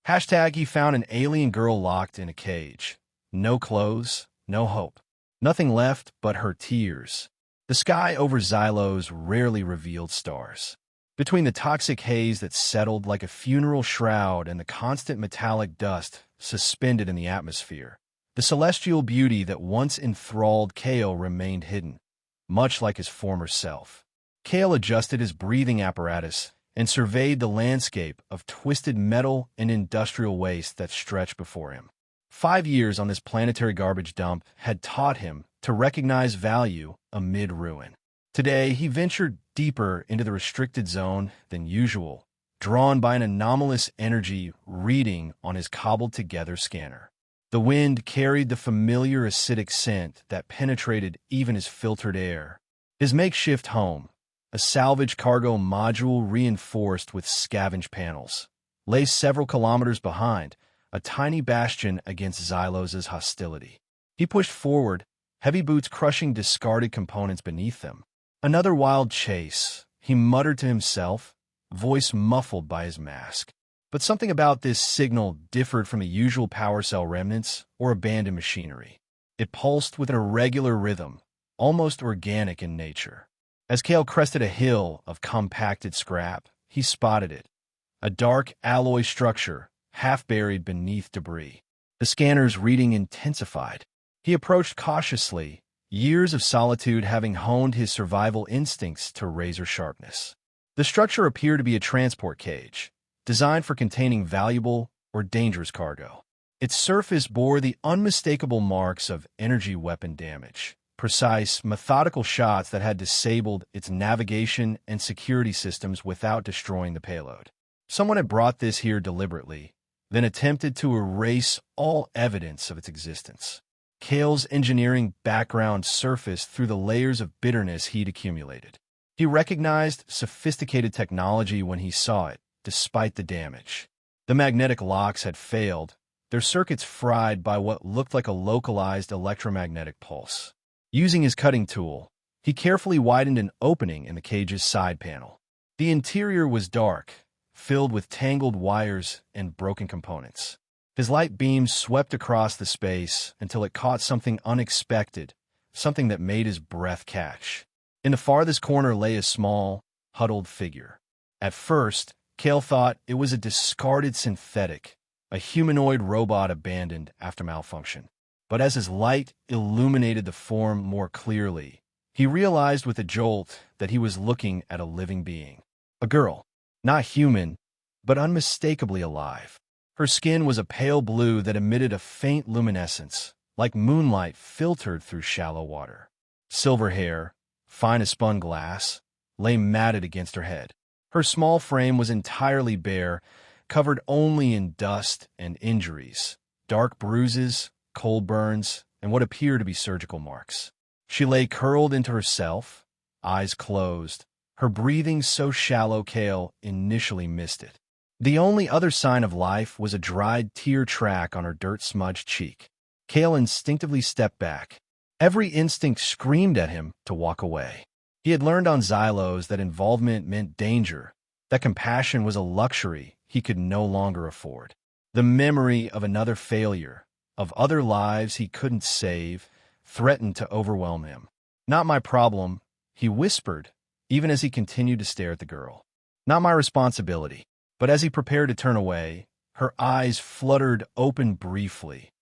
Hashtag he found an alien girl locked in a cage. No clothes, no hope. Nothing left but her tears. The sky over Xylos rarely revealed stars. Between the toxic haze that settled like a funeral shroud and the constant metallic dust suspended in the atmosphere, the celestial beauty that once enthralled Kale remained hidden, much like his former self. Kale adjusted his breathing apparatus and surveyed the landscape of twisted metal and industrial waste that stretched before him. 5 years on this planetary garbage dump had taught him to recognize value amid ruin. Today, he ventured deeper into the restricted zone than usual, drawn by an anomalous energy reading on his cobbled-together scanner. The wind carried the familiar acidic scent that penetrated even his filtered air. His makeshift home, a salvage cargo module reinforced with scavenge panels, lay several kilometers behind, a tiny bastion against Xylos' hostility. He pushed forward, heavy boots crushing discarded components beneath them. Another wild chase, he muttered to himself, voice muffled by his mask. But something about this signal differed from the usual power cell remnants or abandoned machinery. It pulsed with an irregular rhythm, almost organic in nature. As Kale crested a hill of compacted scrap, he spotted it, a dark alloy structure half buried beneath debris. The scanner's reading intensified. He approached cautiously, years of solitude having honed his survival instincts to razor sharpness. The structure appeared to be a transport cage, designed for containing valuable or dangerous cargo. Its surface bore the unmistakable marks of energy weapon damage, precise, methodical shots that had disabled its navigation and security systems without destroying the payload. Someone had brought this here deliberately, then attempted to erase all evidence of its existence. Kale's engineering background surfaced through the layers of bitterness he'd accumulated. He recognized sophisticated technology when he saw it, despite the damage. The magnetic locks had failed, their circuits fried by what looked like a localized electromagnetic pulse. Using his cutting tool, he carefully widened an opening in the cage's side panel. The interior was dark, filled with tangled wires and broken components. His light beam swept across the space until it caught something unexpected, something that made his breath catch. In the farthest corner lay a small, huddled figure. At first, Kale thought it was a discarded synthetic, a humanoid robot abandoned after malfunction. But as his light illuminated the form more clearly, he realized with a jolt that he was looking at a living being. A girl, not human, but unmistakably alive. Her skin was a pale blue that emitted a faint luminescence, like moonlight filtered through shallow water. Silver hair, fine as spun glass, lay matted against her head. Her small frame was entirely bare, covered only in dust and injuries, dark bruises, cold burns, and what appeared to be surgical marks. She lay curled into herself, eyes closed, her breathing so shallow Kale initially missed it. The only other sign of life was a dried tear track on her dirt-smudged cheek. Kale instinctively stepped back. Every instinct screamed at him to walk away. He had learned on Xylos that involvement meant danger, that compassion was a luxury he could no longer afford. The memory of another failure, of other lives he couldn't save, threatened to overwhelm him. "Not my problem," he whispered, even as he continued to stare at the girl. "Not my responsibility." But as he prepared to turn away, her eyes fluttered open briefly,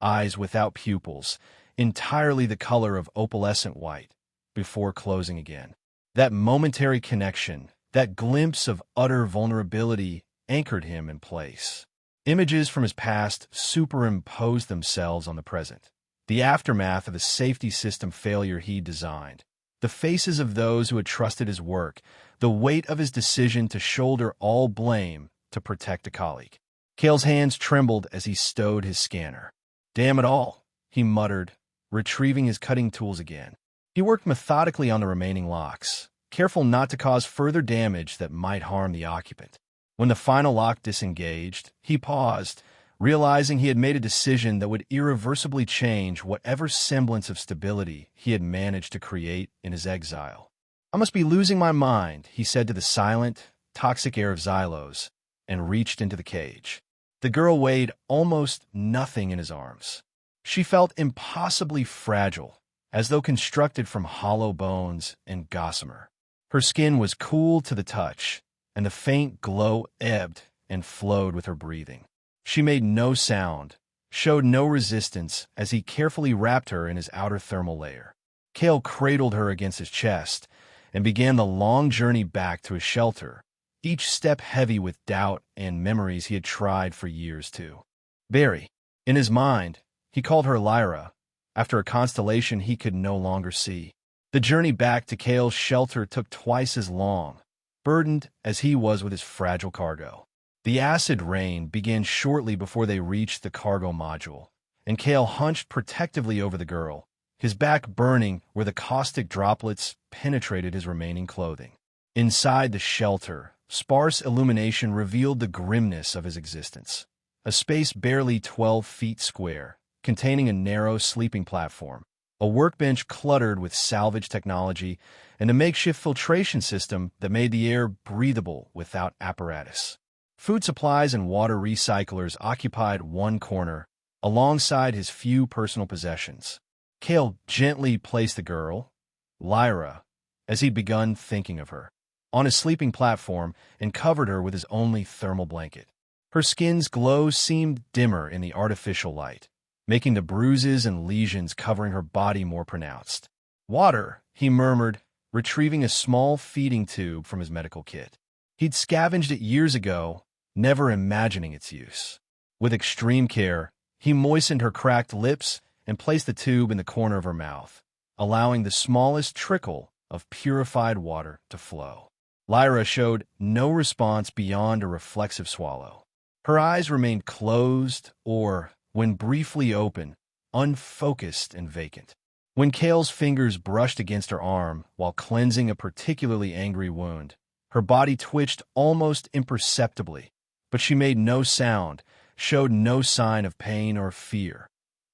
eyes without pupils, entirely the color of opalescent white, before closing again. That momentary connection, that glimpse of utter vulnerability, anchored him in place. Images from his past superimposed themselves on the present. The aftermath of a safety system failure he designed. The faces of those who had trusted his work, the weight of his decision to shoulder all blame to protect a colleague. Kale's hands trembled as he stowed his scanner. "Damn it all," he muttered, retrieving his cutting tools again. He worked methodically on the remaining locks, careful not to cause further damage that might harm the occupant. When the final lock disengaged, he paused, realizing he had made a decision that would irreversibly change whatever semblance of stability he had managed to create in his exile. "I must be losing my mind," he said to the silent, toxic air of Xylos, and reached into the cage. The girl weighed almost nothing in his arms. She felt impossibly fragile, as though constructed from hollow bones and gossamer. Her skin was cool to the touch, and the faint glow ebbed and flowed with her breathing. She made no sound, showed no resistance as he carefully wrapped her in his outer thermal layer. Kale cradled her against his chest and began the long journey back to his shelter, each step heavy with doubt and memories he had tried for years to bury. In his mind, he called her Lyra, after a constellation he could no longer see. The journey back to Kale's shelter took twice as long, burdened as he was with his fragile cargo. The acid rain began shortly before they reached the cargo module, and Kale hunched protectively over the girl, his back burning where the caustic droplets penetrated his remaining clothing. Inside the shelter, sparse illumination revealed the grimness of his existence. A space barely 12 feet square, containing a narrow sleeping platform, a workbench cluttered with salvage technology, and a makeshift filtration system that made the air breathable without apparatus. Food supplies and water recyclers occupied one corner, alongside his few personal possessions. Kale gently placed the girl, Lyra, as he'd begun thinking of her, on his sleeping platform and covered her with his only thermal blanket. Her skin's glow seemed dimmer in the artificial light, making the bruises and lesions covering her body more pronounced. "Water," he murmured, retrieving a small feeding tube from his medical kit. He'd scavenged it years ago, never imagining its use. With extreme care, he moistened her cracked lips and placed the tube in the corner of her mouth, allowing the smallest trickle of purified water to flow. Lyra showed no response beyond a reflexive swallow. Her eyes remained closed or, when briefly open, unfocused and vacant. When Kale's fingers brushed against her arm while cleansing a particularly angry wound, her body twitched almost imperceptibly, but she made no sound, showed no sign of pain or fear,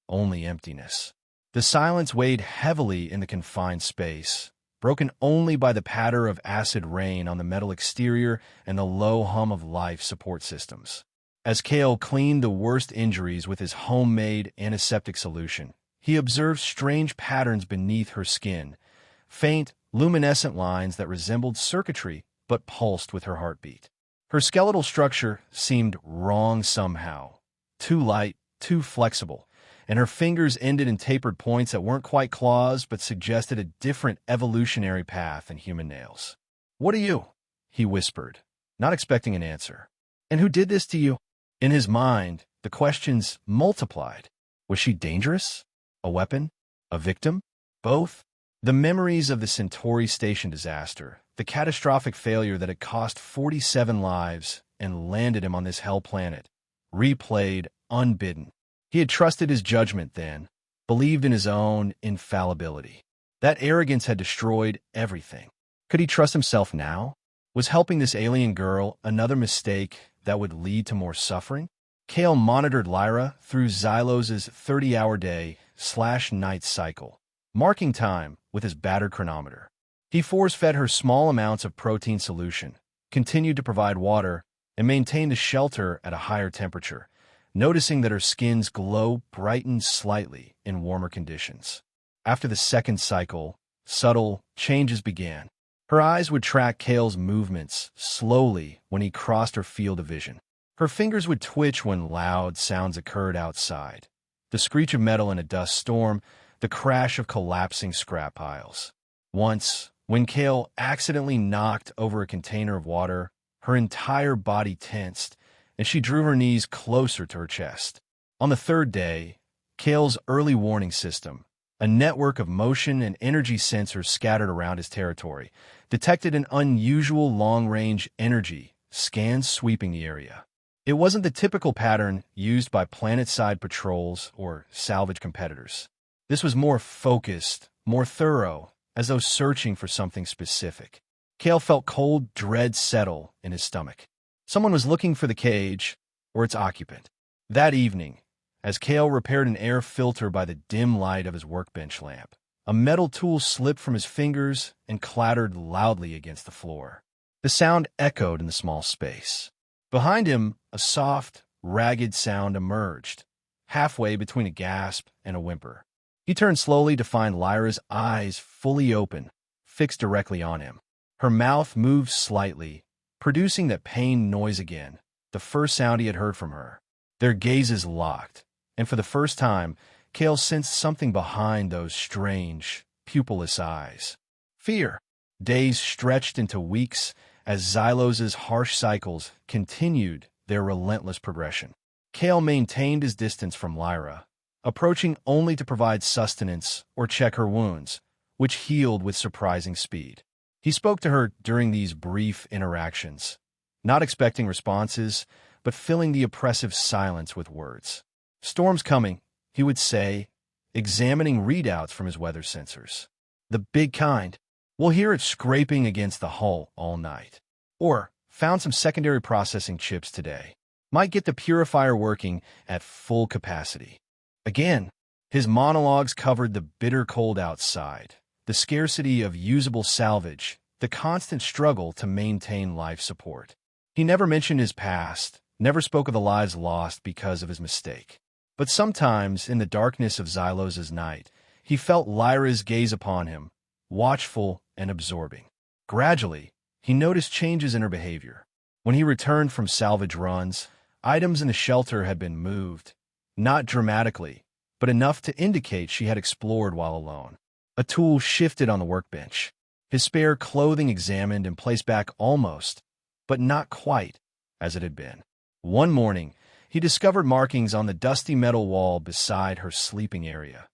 only emptiness. The silence weighed heavily in the confined space, broken only by the patter of acid rain on the metal exterior and the low hum of life support systems. As Kale cleaned the worst injuries with his homemade antiseptic solution, he observed strange patterns beneath her skin, faint, luminescent lines that resembled circuitry but pulsed with her heartbeat. Her skeletal structure seemed wrong somehow, too light, too flexible, and her fingers ended in tapered points that weren't quite claws but suggested a different evolutionary path than human nails. "What are you?" he whispered, not expecting an answer. "And who did this to you?" In his mind, the questions multiplied. Was she dangerous? A weapon? A victim? Both? The memories of the Centauri Station disaster, the catastrophic failure that had cost 47 lives and landed him on this hell planet, replayed unbidden. He had trusted his judgment then, believed in his own infallibility. That arrogance had destroyed everything. Could he trust himself now? Was helping this alien girl another mistake that would lead to more suffering? Kale monitored Lyra through Xylos's 30-hour day/night cycle, marking time with his battered chronometer. He force-fed her small amounts of protein solution, continued to provide water, and maintained the shelter at a higher temperature, noticing that her skin's glow brightened slightly in warmer conditions. After the second cycle, subtle changes began. Her eyes would track Kale's movements slowly when he crossed her field of vision. Her fingers would twitch when loud sounds occurred outside. The screech of metal in a dust storm, the crash of collapsing scrap piles. Once, when Kale accidentally knocked over a container of water, her entire body tensed, and she drew her knees closer to her chest. On the third day, Kale's early warning system, a network of motion and energy sensors scattered around his territory, detected an unusual long-range energy scan sweeping the area. It wasn't the typical pattern used by planet-side patrols or salvage competitors. This was more focused, more thorough, as though searching for something specific. Kale felt cold dread settle in his stomach. Someone was looking for the cage or its occupant. That evening, as Kale repaired an air filter by the dim light of his workbench lamp, a metal tool slipped from his fingers and clattered loudly against the floor. The sound echoed in the small space. Behind him, a soft, ragged sound emerged, halfway between a gasp and a whimper. He turned slowly to find Lyra's eyes fully open, fixed directly on him. Her mouth moved slightly, producing that pained noise again, the first sound he had heard from her. Their gazes locked, and for the first time, Cale sensed something behind those strange, pupilless eyes. Fear. Days stretched into weeks as Xylos's harsh cycles continued their relentless progression. Cale maintained his distance from Lyra, approaching only to provide sustenance or check her wounds, which healed with surprising speed. He spoke to her during these brief interactions, not expecting responses, but filling the oppressive silence with words. "Storm's coming," he would say, examining readouts from his weather sensors. "The big kind. We'll hear it scraping against the hull all night. Or, found some secondary processing chips today. Might get the purifier working at full capacity." Again, his monologues covered the bitter cold outside, the scarcity of usable salvage, the constant struggle to maintain life support. He never mentioned his past, never spoke of the lives lost because of his mistake. But sometimes, in the darkness of Xylos's night, he felt Lyra's gaze upon him, watchful and absorbing. Gradually, he noticed changes in her behavior. When he returned from salvage runs, items in the shelter had been moved, not dramatically, but enough to indicate she had explored while alone. A tool shifted on the workbench, his spare clothing examined and placed back almost, but not quite, as it had been. One morning, he discovered markings on the dusty metal wall beside her sleeping area.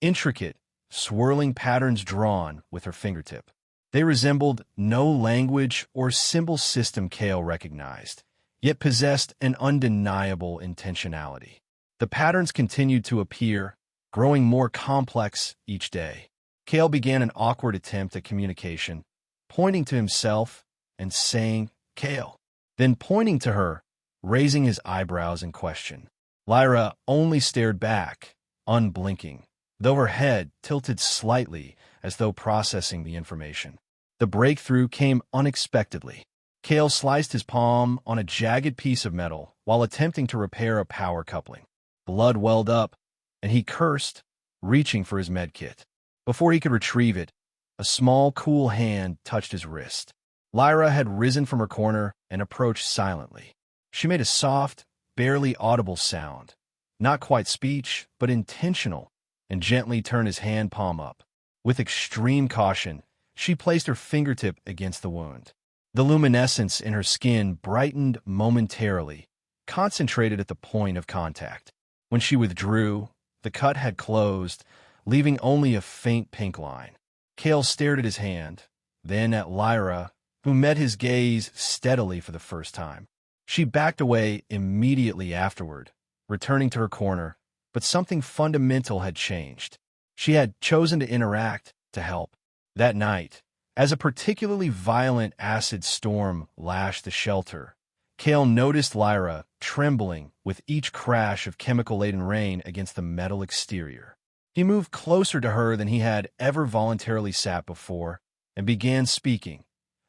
Intricate, swirling patterns drawn with her fingertip. They resembled no language or symbol system Cale recognized, yet possessed an undeniable intentionality. The patterns continued to appear, growing more complex each day. Cale began an awkward attempt at communication, pointing to himself and saying, "Cale," then pointing to her, raising his eyebrows in question. Lyra only stared back, unblinking, though her head tilted slightly as though processing the information. The breakthrough came unexpectedly. Cale sliced his palm on a jagged piece of metal while attempting to repair a power coupling. Blood welled up, and he cursed, reaching for his medkit. Before he could retrieve it, a small, cool hand touched his wrist. Lyra had risen from her corner and approached silently. She made a soft, barely audible sound, not quite speech, but intentional, and gently turned his hand palm up. With extreme caution, she placed her fingertip against the wound. The luminescence in her skin brightened momentarily, concentrated at the point of contact. When she withdrew, the cut had closed, leaving only a faint pink line. Cale stared at his hand, then at Lyra, who met his gaze steadily for the first time. She backed away immediately afterward, returning to her corner, but something fundamental had changed. She had chosen to interact, to help. That night, as a particularly violent acid storm lashed the shelter, Cale noticed Lyra trembling with each crash of chemical-laden rain against the metal exterior. He moved closer to her than he had ever voluntarily sat before and began speaking,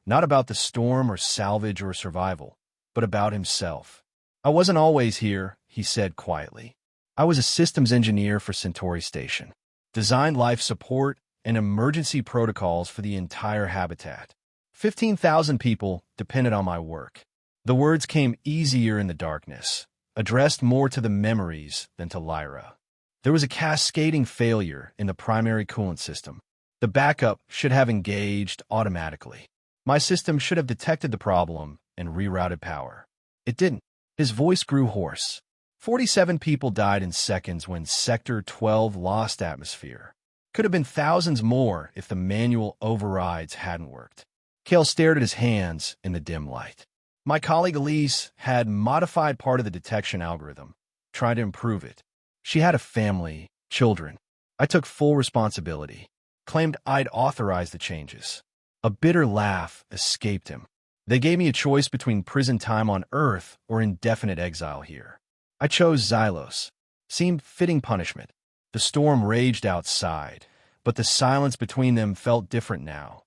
not about the storm or salvage or survival, but about himself. "I wasn't always here," he said quietly. "I was a systems engineer for Centauri Station. Designed life support and emergency protocols for the entire habitat. 15,000 people depended on my work." The words came easier in the darkness, addressed more to the memories than to Lyra. There was a cascading failure in the primary coolant system. The backup should have engaged automatically. My system should have detected the problem and rerouted power. It didn't. His voice grew hoarse. 47 people died in seconds when Sector 12 lost atmosphere. Could have been thousands more if the manual overrides hadn't worked. Cale stared at his hands in the dim light. My colleague Elise had modified part of the detection algorithm, trying to improve it. She had a family, children. I took full responsibility, claimed I'd authorized the changes. A bitter laugh escaped him. They gave me a choice between prison time on Earth or indefinite exile here. I chose Xylos. Seemed fitting punishment. The storm raged outside, but the silence between them felt different now.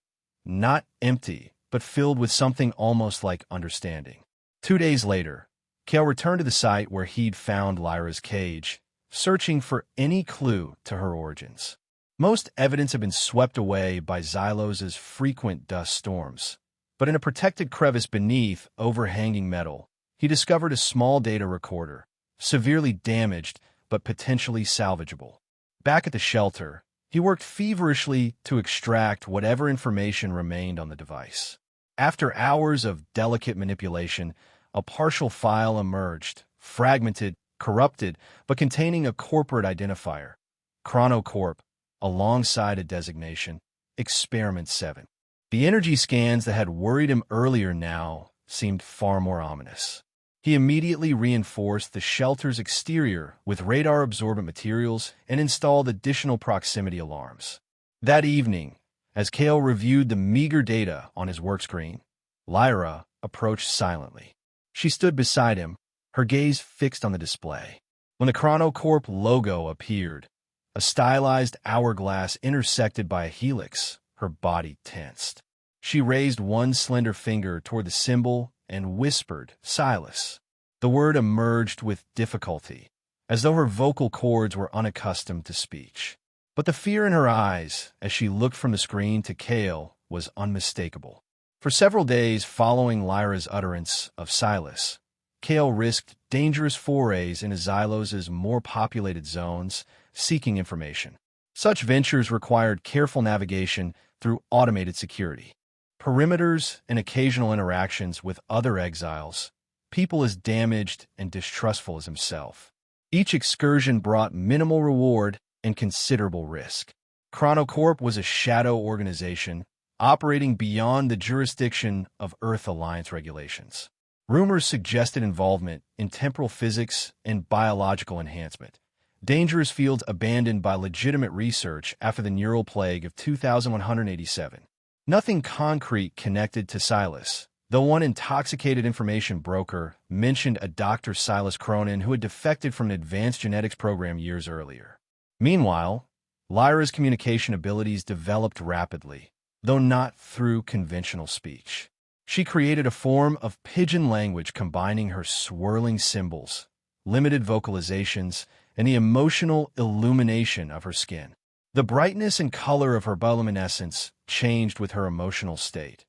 Not empty, but filled with something almost like understanding. 2 days later, Kale returned to the site where he'd found Lyra's cage, searching for any clue to her origins. Most evidence had been swept away by Xylos' frequent dust storms, but in a protected crevice beneath overhanging metal, he discovered a small data recorder, severely damaged but potentially salvageable. Back at the shelter, he worked feverishly to extract whatever information remained on the device. After hours of delicate manipulation, a partial file emerged, fragmented, corrupted, but containing a corporate identifier, Chronocorp, alongside a designation, Experiment 7. The energy scans that had worried him earlier now seemed far more ominous. He immediately reinforced the shelter's exterior with radar-absorbent materials and installed additional proximity alarms. That evening, as Kale reviewed the meager data on his work screen, Lyra approached silently. She stood beside him, her gaze fixed on the display. When the Chronocorp logo appeared, a stylized hourglass intersected by a helix, her body tensed. She raised one slender finger toward the symbol and whispered, "Silas." The word emerged with difficulty, as though her vocal cords were unaccustomed to speech. But the fear in her eyes, as she looked from the screen to Kale, was unmistakable. For several days following Lyra's utterance of Silas, Kale risked dangerous forays into Xylos' more populated zones, seeking information. Such ventures required careful navigation through automated security, perimeters, and occasional interactions with other exiles, people as damaged and distrustful as himself. Each excursion brought minimal reward and considerable risk. Chronocorp was a shadow organization operating beyond the jurisdiction of Earth Alliance regulations. Rumors suggested involvement in temporal physics and biological enhancement, dangerous fields abandoned by legitimate research after the neural plague of 2187. Nothing concrete connected to Silas, though one intoxicated information broker mentioned a Dr. Silas Cronin who had defected from an advanced genetics program years earlier. Meanwhile, Lyra's communication abilities developed rapidly, though not through conventional speech. She created a form of pidgin language combining her swirling symbols, limited vocalizations, and the emotional illumination of her skin. The brightness and color of her bioluminescence changed with her emotional state.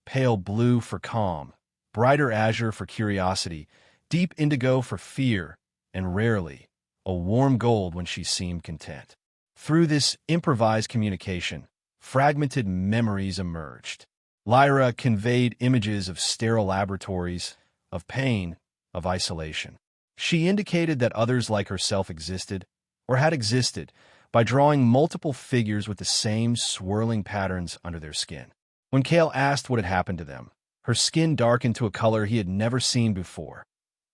Pale blue for calm, brighter azure for curiosity, deep indigo for fear, and rarely, a warm gold when she seemed content. Through this improvised communication, fragmented memories emerged. Lyra conveyed images of sterile laboratories, of pain, of isolation. She indicated that others like herself existed, or had existed, by drawing multiple figures with the same swirling patterns under their skin. When Kale asked what had happened to them, her skin darkened to a color he had never seen before,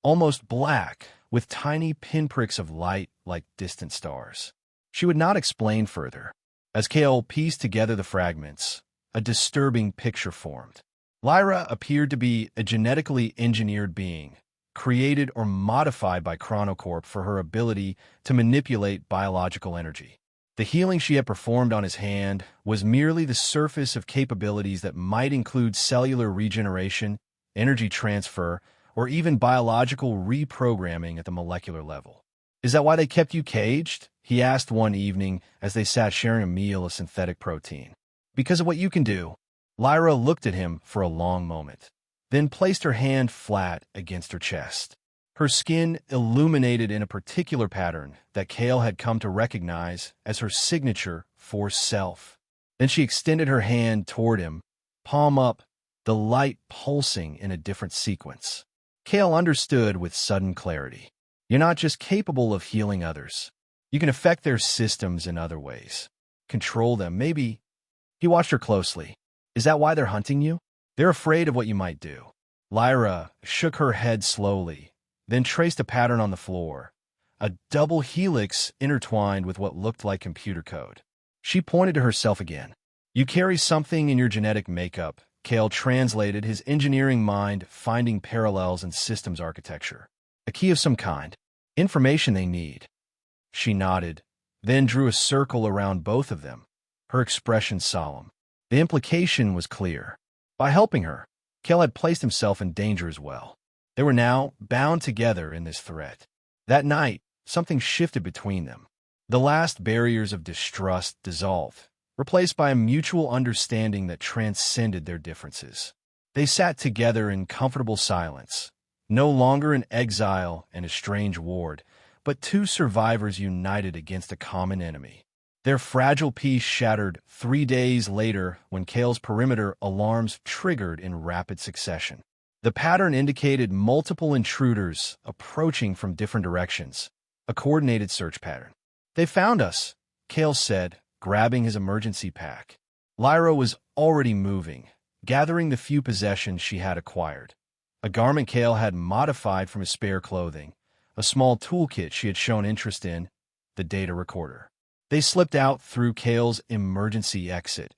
almost black, with tiny pinpricks of light like distant stars. She would not explain further. As Kale pieced together the fragments, a disturbing picture formed. Lyra appeared to be a genetically engineered being, created or modified by Chronocorp for her ability to manipulate biological energy. The healing she had performed on his hand was merely the surface of capabilities that might include cellular regeneration, energy transfer, or even biological reprogramming at the molecular level. "Is that why they kept you caged?" he asked one evening as they sat sharing a meal of synthetic protein. "Because of what you can do." Lyra looked at him for a long moment, then placed her hand flat against her chest. Her skin illuminated in a particular pattern that Kale had come to recognize as her signature for self. Then she extended her hand toward him, palm up, the light pulsing in a different sequence. Kale understood with sudden clarity. You're not just capable of healing others. You can affect their systems in other ways. Control them, maybe. He watched her closely. "Is that why they're hunting you? They're afraid of what you might do." Lyra shook her head slowly, then traced a pattern on the floor, a double helix intertwined with what looked like computer code. She pointed to herself again. "You carry something in your genetic makeup," Kale translated, his engineering mind finding parallels in systems architecture. "A key of some kind. Information they need." She nodded, then drew a circle around both of them, her expression solemn. The implication was clear. By helping her, Kale had placed himself in danger as well. They were now bound together in this threat. That night, something shifted between them. The last barriers of distrust dissolved, replaced by a mutual understanding that transcended their differences. They sat together in comfortable silence, no longer in exile and a strange ward, but two survivors united against a common enemy. Their fragile peace shattered 3 days later when Kale's perimeter alarms triggered in rapid succession. The pattern indicated multiple intruders approaching from different directions, a coordinated search pattern. "They found us," Kale said, grabbing his emergency pack. Lyra was already moving, gathering the few possessions she had acquired. A garment Kale had modified from his spare clothing, a small toolkit she had shown interest in, the data recorder. They slipped out through Kale's emergency exit,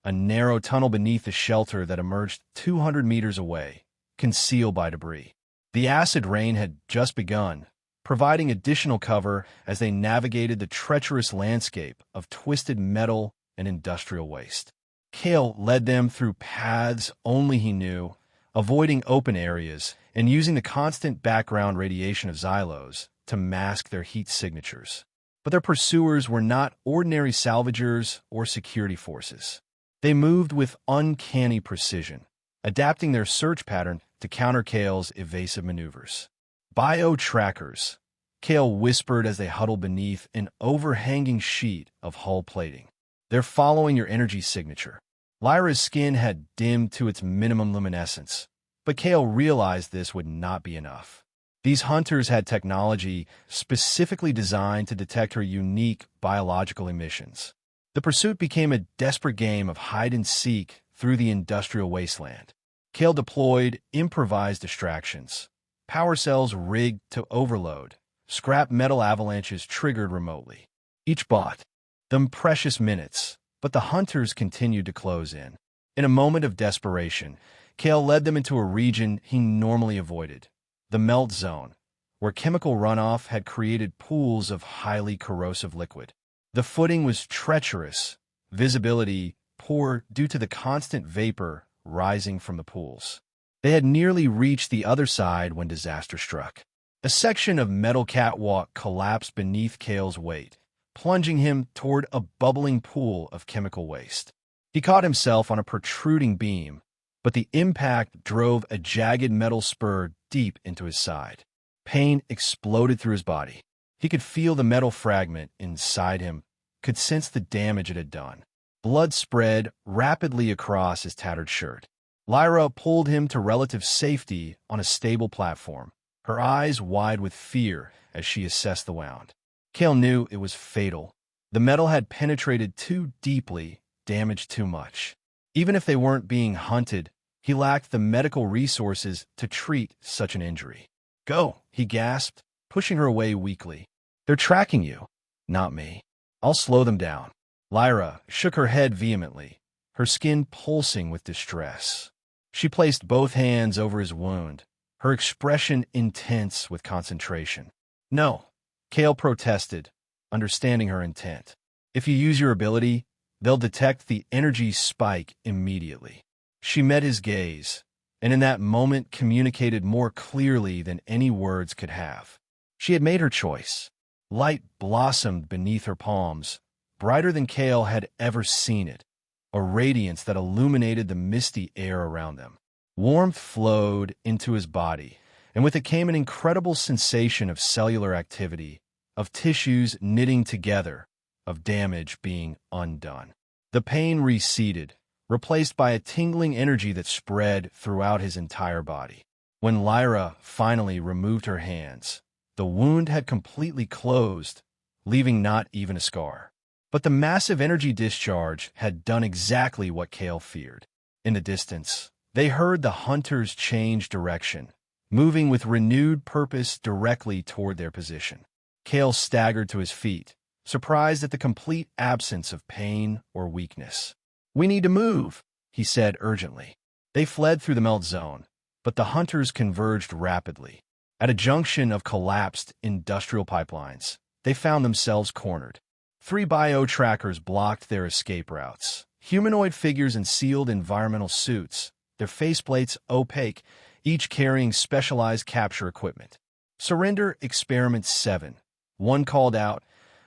a narrow tunnel beneath the shelter that emerged 200 meters away, concealed by debris. The acid rain had just begun, providing additional cover as they navigated the treacherous landscape of twisted metal and industrial waste. Kale led them through paths only he knew, avoiding open areas and using the constant background radiation of Xylos to mask their heat signatures. But their pursuers were not ordinary salvagers or security forces. They moved with uncanny precision, adapting their search pattern to counter Kale's evasive maneuvers. "Bio-trackers," Kale whispered as they huddled beneath an overhanging sheet of hull plating. "They're following your energy signature." Lyra's skin had dimmed to its minimum luminescence, but Kale realized this would not be enough. These hunters had technology specifically designed to detect her unique biological emissions. The pursuit became a desperate game of hide-and-seek through the industrial wasteland. Kale deployed improvised distractions, power cells rigged to overload, scrap metal avalanches triggered remotely. Each bought them precious minutes, but the hunters continued to close in. In a moment of desperation, Kale led them into a region he normally avoided, the melt zone, where chemical runoff had created pools of highly corrosive liquid. The footing was treacherous, visibility poor due to the constant vapor rising from the pools. They had nearly reached the other side when disaster struck. A section of metal catwalk collapsed beneath Kale's weight, plunging him toward a bubbling pool of chemical waste. He caught himself on a protruding beam, but the impact drove a jagged metal spur deep into his side. Pain exploded through his body. He could feel the metal fragment inside him, could sense the damage it had done. Blood spread rapidly across his tattered shirt. Lyra pulled him to relative safety on a stable platform, her eyes wide with fear as she assessed the wound. Kale knew it was fatal. The metal had penetrated too deeply, damaged too much. Even if they weren't being hunted, he lacked the medical resources to treat such an injury. "Go," he gasped, pushing her away weakly. "They're tracking you." "Not me. I'll slow them down." Lyra shook her head vehemently, her skin pulsing with distress. She placed both hands over his wound, her expression intense with concentration. "No," Kale protested, understanding her intent. "If you use your ability, they'll detect the energy spike immediately." She met his gaze, and in that moment communicated more clearly than any words could have. She had made her choice. Light blossomed beneath her palms, brighter than Kale had ever seen it, a radiance that illuminated the misty air around them. Warmth flowed into his body, and with it came an incredible sensation of cellular activity, of tissues knitting together, of damage being undone. The pain receded, replaced by a tingling energy that spread throughout his entire body. When Lyra finally removed her hands, the wound had completely closed, leaving not even a scar. But the massive energy discharge had done exactly what Kale feared. In the distance, they heard the hunters change direction, moving with renewed purpose directly toward their position. Kale staggered to his feet, surprised at the complete absence of pain or weakness. "We need to move," he said urgently. They fled through the melt zone, but the hunters converged rapidly. At a junction of collapsed industrial pipelines, they found themselves cornered. 3 bio-trackers blocked their escape routes. Humanoid figures in sealed environmental suits, their faceplates opaque, each carrying specialized capture equipment. Surrender Experiment 7. One called out,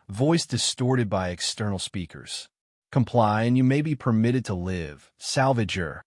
voice distorted by external speakers. Comply and you may be permitted to live. Salvager.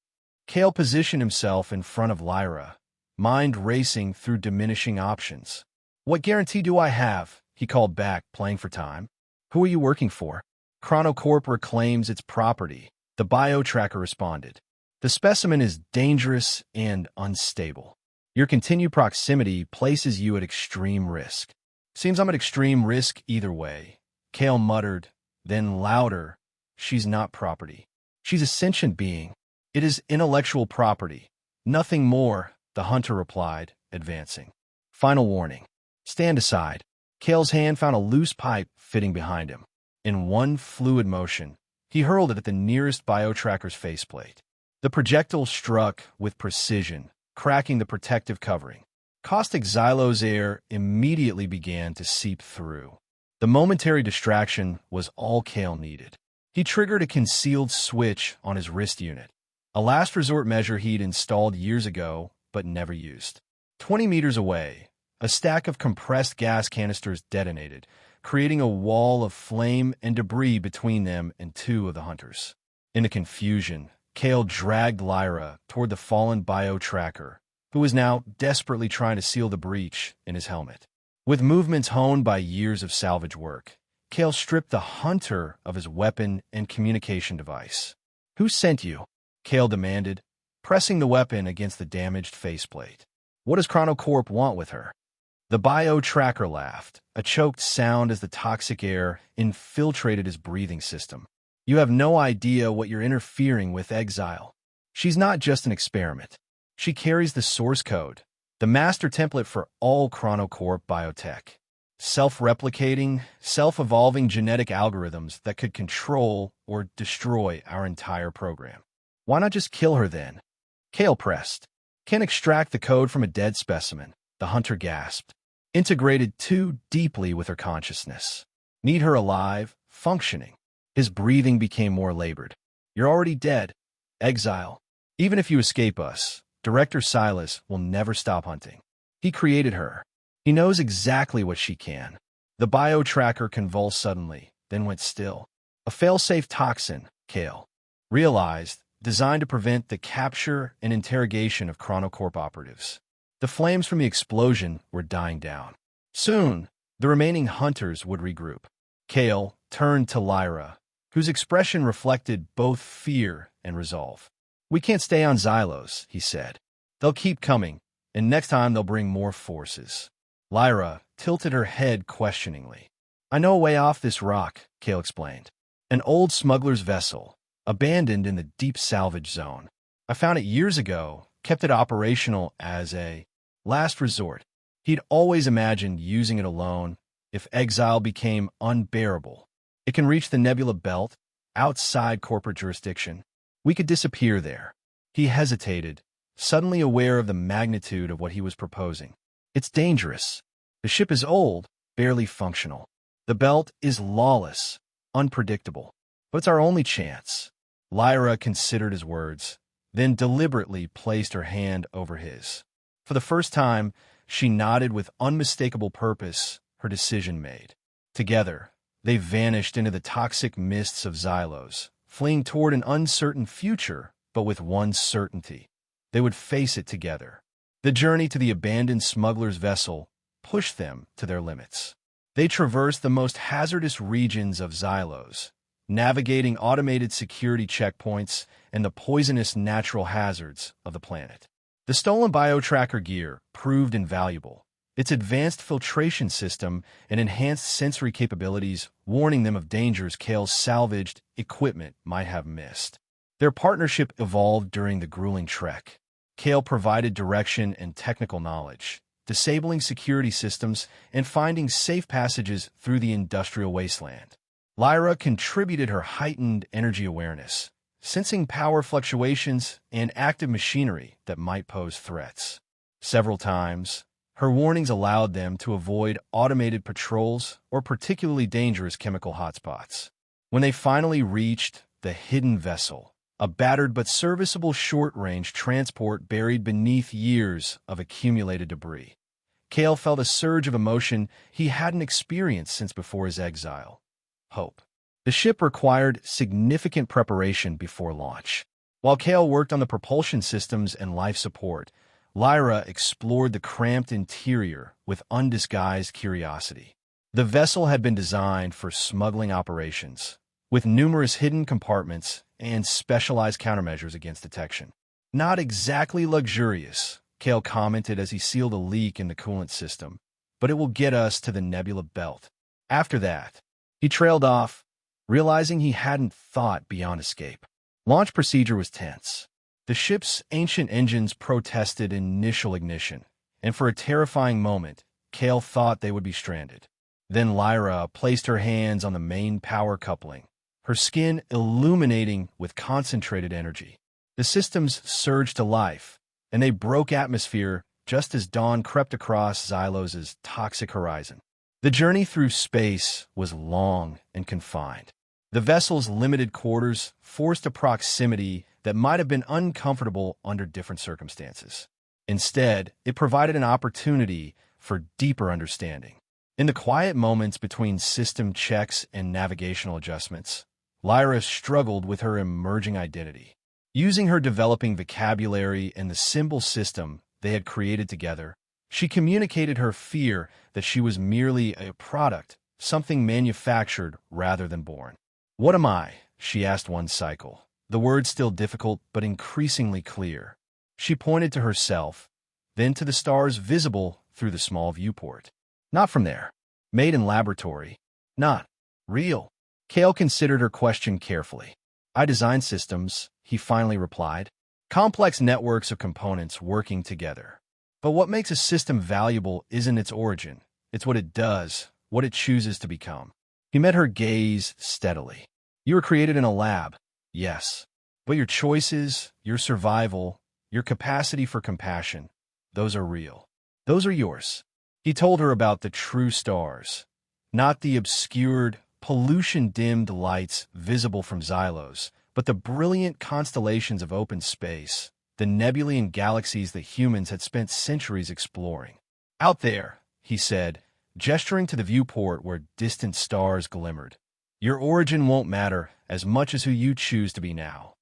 Kale positioned himself in front of Lyra, mind racing through diminishing options. What guarantee do I have? He called back, playing for time. Who are you working for? Chronocorp reclaims its property. The bio-tracker responded. The specimen is dangerous and unstable. Your continued proximity places you at extreme risk. Seems I'm at extreme risk either way. Kale muttered, then louder, she's not property. She's a sentient being. It is intellectual property. Nothing more, the hunter replied, advancing. Final warning. Stand aside. Kale's hand found a loose pipe fitting behind him. In one fluid motion, he hurled it at the nearest bio-tracker's faceplate. The projectile struck with precision, cracking the protective covering. Caustic Xylo's air immediately began to seep through. The momentary distraction was all Kale needed. He triggered a concealed switch on his wrist unit, a last resort measure he'd installed years ago but never used. 20 meters away, a stack of compressed gas canisters detonated, creating a wall of flame and debris between them and two of the hunters. In the confusion, Kale dragged Lyra toward the fallen bio-tracker, who was now desperately trying to seal the breach in his helmet. With movements honed by years of salvage work, Kale stripped the hunter of his weapon and communication device. Who sent you? Kale demanded, pressing the weapon against the damaged faceplate. What does Chronocorp want with her? The bio-tracker laughed, a choked sound as the toxic air infiltrated his breathing system. You have no idea what you're interfering with, Exile. She's not just an experiment. She carries the source code, the master template for all Chronocorp biotech. Self-replicating, self-evolving genetic algorithms that could control or destroy our entire program. Why not just kill her then? Kale pressed. Can't extract the code from a dead specimen, the hunter gasped. Integrated too deeply with her consciousness. Need her alive, functioning. His breathing became more labored. You're already dead, Exile. Even if you escape us, Director Silas will never stop hunting. He created her. He knows exactly what she can. The bio-tracker convulsed suddenly, then went still. A fail-safe toxin, Kale realized, designed to prevent the capture and interrogation of Chronocorp operatives. The flames from the explosion were dying down. Soon, the remaining hunters would regroup. Kale turned to Lyra, whose expression reflected both fear and resolve. We can't stay on Xylos, he said. They'll keep coming, and next time they'll bring more forces. Lyra tilted her head questioningly. I know a way off this rock, Kale explained. An old smuggler's vessel, abandoned in the deep salvage zone. I found it years ago, kept it operational as a last resort. He'd always imagined using it alone if exile became unbearable. It can reach the Nebula Belt, outside corporate jurisdiction. We could disappear there. He hesitated, suddenly aware of the magnitude of what he was proposing. It's dangerous. The ship is old, barely functional. The belt is lawless, unpredictable. But it's our only chance. Lyra considered his words, then deliberately placed her hand over his. For the first time, she nodded with unmistakable purpose, her decision made. Together, they vanished into the toxic mists of Xylos, fleeing toward an uncertain future, but with one certainty. They would face it together. The journey to the abandoned smuggler's vessel pushed them to their limits. They traversed the most hazardous regions of Xylos, navigating automated security checkpoints and the poisonous natural hazards of the planet. The stolen bio-tracker gear proved invaluable, its advanced filtration system and enhanced sensory capabilities warning them of dangers Kale's salvaged equipment might have missed. Their partnership evolved during the grueling trek. Kale provided direction and technical knowledge, disabling security systems and finding safe passages through the industrial wasteland. Lyra contributed her heightened energy awareness, sensing power fluctuations and active machinery that might pose threats. Several times, her warnings allowed them to avoid automated patrols or particularly dangerous chemical hotspots. When they finally reached the hidden vessel, a battered but serviceable short-range transport buried beneath years of accumulated debris. Cale felt a surge of emotion he hadn't experienced since before his exile. Hope. The ship required significant preparation before launch. While Cale worked on the propulsion systems and life support, Lyra explored the cramped interior with undisguised curiosity. The vessel had been designed for smuggling operations, with numerous hidden compartments and specialized countermeasures against detection. Not exactly luxurious, Cale commented as he sealed a leak in the coolant system, but it will get us to the nebula belt. After that, he trailed off, realizing he hadn't thought beyond escape. Launch procedure was tense. The ship's ancient engines protested initial ignition, and for a terrifying moment, Cale thought they would be stranded. Then Lyra placed her hands on the main power coupling, her skin illuminating with concentrated energy. The systems surged to life, and they broke atmosphere just as dawn crept across Xylos' toxic horizon. The journey through space was long and confined. The vessel's limited quarters forced a proximity that might have been uncomfortable under different circumstances. Instead, it provided an opportunity for deeper understanding. In the quiet moments between system checks and navigational adjustments, Lyra struggled with her emerging identity. Using her developing vocabulary and the symbol system they had created together, she communicated her fear that she was merely a product, something manufactured rather than born. "What am I?" she asked one cycle, the words still difficult but increasingly clear. She pointed to herself, then to the stars visible through the small viewport. "Not from there. Made in laboratory. Not real." Cale considered her question carefully. "I design systems," he finally replied. "Complex networks of components working together. But what makes a system valuable isn't its origin. It's what it does, what it chooses to become." He met her gaze steadily. "You were created in a lab, yes. But your choices, your survival, your capacity for compassion, those are real. Those are yours." He told her about the true stars, not the obscured, pollution-dimmed lights visible from Xylos, but the brilliant constellations of open space, the nebulae and galaxies that humans had spent centuries exploring. "Out there," he said, gesturing to the viewport where distant stars glimmered. "Your origin won't matter as much as who you choose to be now."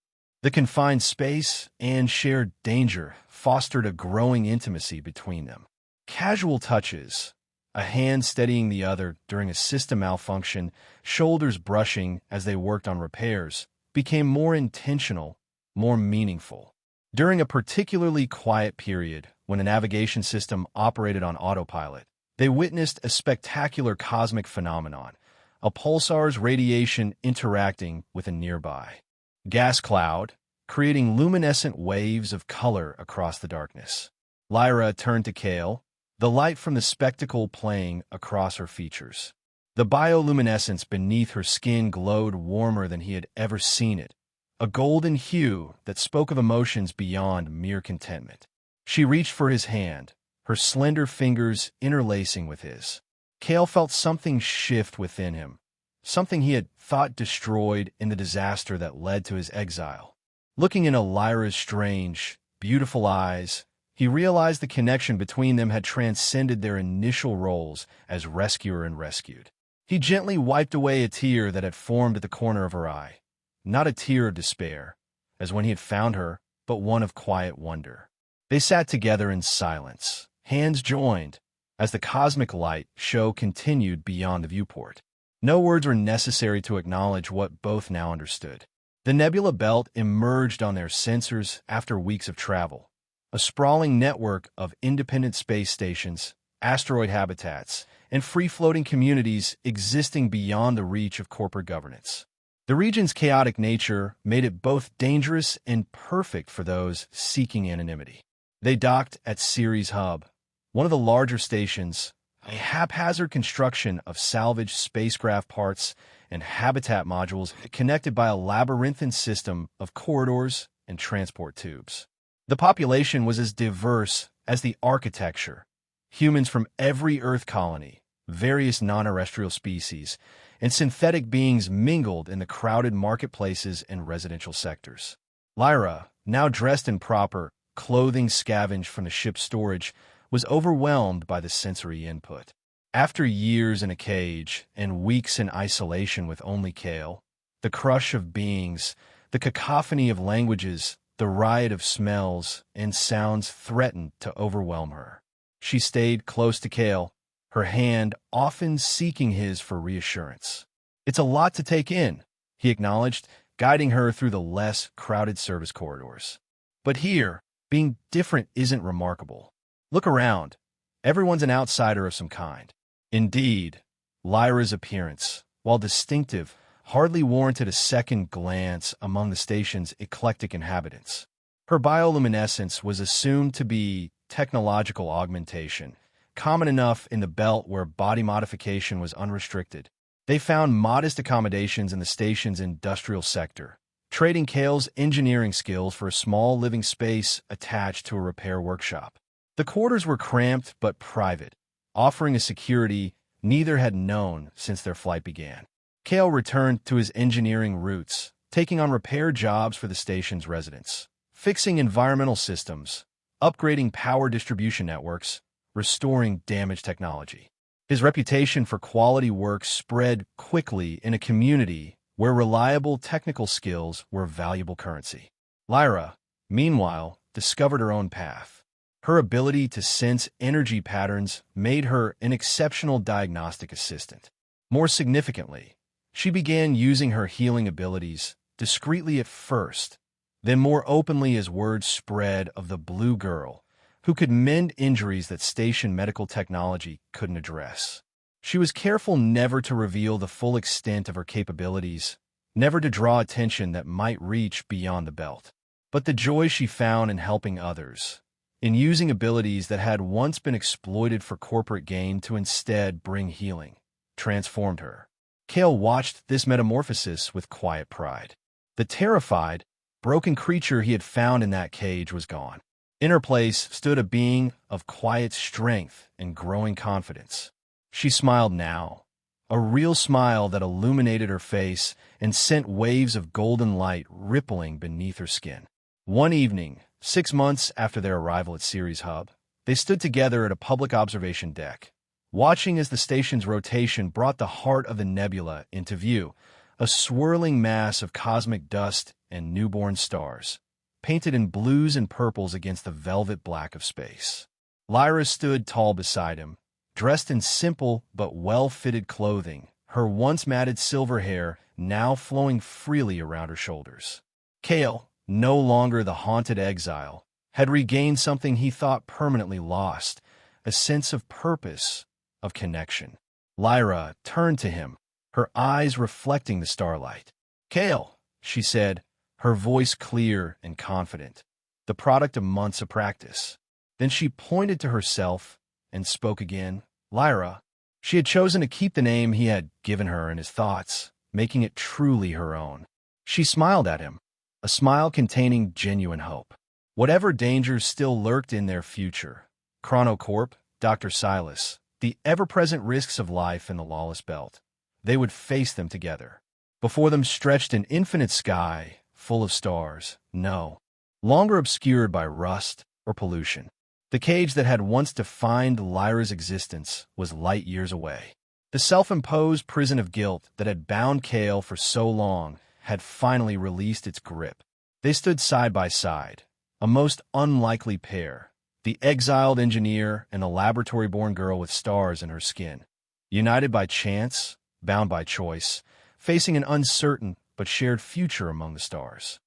The confined space and shared danger fostered a growing intimacy between them. Casual touches, a hand steadying the other during a system malfunction, shoulders brushing as they worked on repairs, became more intentional, more meaningful. During a particularly quiet period, when a navigation system operated on autopilot, they witnessed a spectacular cosmic phenomenon, a pulsar's radiation interacting with a nearby gas cloud, creating luminescent waves of color across the darkness. Lyra turned to Cale, the light from the spectacle playing across her features. The bioluminescence beneath her skin glowed warmer than he had ever seen it, a golden hue that spoke of emotions beyond mere contentment. She reached for his hand, her slender fingers interlacing with his. Cale felt something shift within him, something he had thought destroyed in the disaster that led to his exile. Looking into Lyra's strange, beautiful eyes, he realized the connection between them had transcended their initial roles as rescuer and rescued. He gently wiped away a tear that had formed at the corner of her eye. Not a tear of despair, as when he had found her, but one of quiet wonder. They sat together in silence, hands joined, as the cosmic light show continued beyond the viewport. No words were necessary to acknowledge what both now understood. The nebula belt emerged on their sensors after weeks of travel, a sprawling network of independent space stations, asteroid habitats, and free-floating communities existing beyond the reach of corporate governance. The region's chaotic nature made it both dangerous and perfect for those seeking anonymity. They docked at Ceres Hub, one of the larger stations, a haphazard construction of salvaged spacecraft parts and habitat modules connected by a labyrinthine system of corridors and transport tubes. The population was as diverse as the architecture. Humans from every Earth colony, various non-terrestrial species, and synthetic beings mingled in the crowded marketplaces and residential sectors. Lyra, now dressed in proper clothing scavenged from the ship's storage, was overwhelmed by the sensory input. After years in a cage and weeks in isolation with only Kale, the crush of beings, the cacophony of languages, the riot of smells and sounds threatened to overwhelm her. She stayed close to Kale, her hand often seeking his for reassurance. "It's a lot to take in," he acknowledged, guiding her through the less crowded service corridors. "But here, being different isn't remarkable. Look around. Everyone's an outsider of some kind." Indeed, Lyra's appearance, while distinctive, hardly warranted a second glance among the station's eclectic inhabitants. Her bioluminescence was assumed to be technological augmentation, common enough in the belt where body modification was unrestricted. They found modest accommodations in the station's industrial sector, trading Kale's engineering skills for a small living space attached to a repair workshop. The quarters were cramped but private, offering a security neither had known since their flight began. Kale returned to his engineering roots, taking on repair jobs for the station's residents, fixing environmental systems, upgrading power distribution networks, restoring damaged technology. His reputation for quality work spread quickly in a community where reliable technical skills were valuable currency. Lyra, meanwhile, discovered her own path. Her ability to sense energy patterns made her an exceptional diagnostic assistant. More significantly, she began using her healing abilities, discreetly at first, then more openly as word spread of the Blue Girl, who could mend injuries that station medical technology couldn't address. She was careful never to reveal the full extent of her capabilities, never to draw attention that might reach beyond the belt. But the joy she found in helping others, in using abilities that had once been exploited for corporate gain to instead bring healing, transformed her. Kale watched this metamorphosis with quiet pride. The terrified, broken creature he had found in that cage was gone. In her place stood a being of quiet strength and growing confidence. She smiled now, a real smile that illuminated her face and sent waves of golden light rippling beneath her skin. One evening, 6 months after their arrival at Ceres Hub, they stood together at a public observation deck, watching as the station's rotation brought the heart of the nebula into view, a swirling mass of cosmic dust and newborn stars, painted in blues and purples against the velvet black of space. Lyra stood tall beside him, dressed in simple but well-fitted clothing, her once matted silver hair now flowing freely around her shoulders. Kale, no longer the haunted exile, had regained something he thought permanently lost, a sense of purpose, of connection. Lyra turned to him, her eyes reflecting the starlight. "Kale," she said, her voice clear and confident, the product of months of practice. Then she pointed to herself and spoke again. Lyra. She had chosen to keep the name he had given her in his thoughts, making it truly her own. She smiled at him, a smile containing genuine hope. Whatever dangers still lurked in their future, Chronocorp, Dr. Silas, the ever-present risks of life in the lawless belt, they would face them together. Before them stretched an infinite sky, full of stars, no longer obscured by rust or pollution. The cage that had once defined Lyra's existence was light years away. The self-imposed prison of guilt that had bound Kale for so long had finally released its grip. They stood side by side, a most unlikely pair, the exiled engineer and the laboratory-born girl with stars in her skin, united by chance, bound by choice, facing an uncertain but shared future among the stars.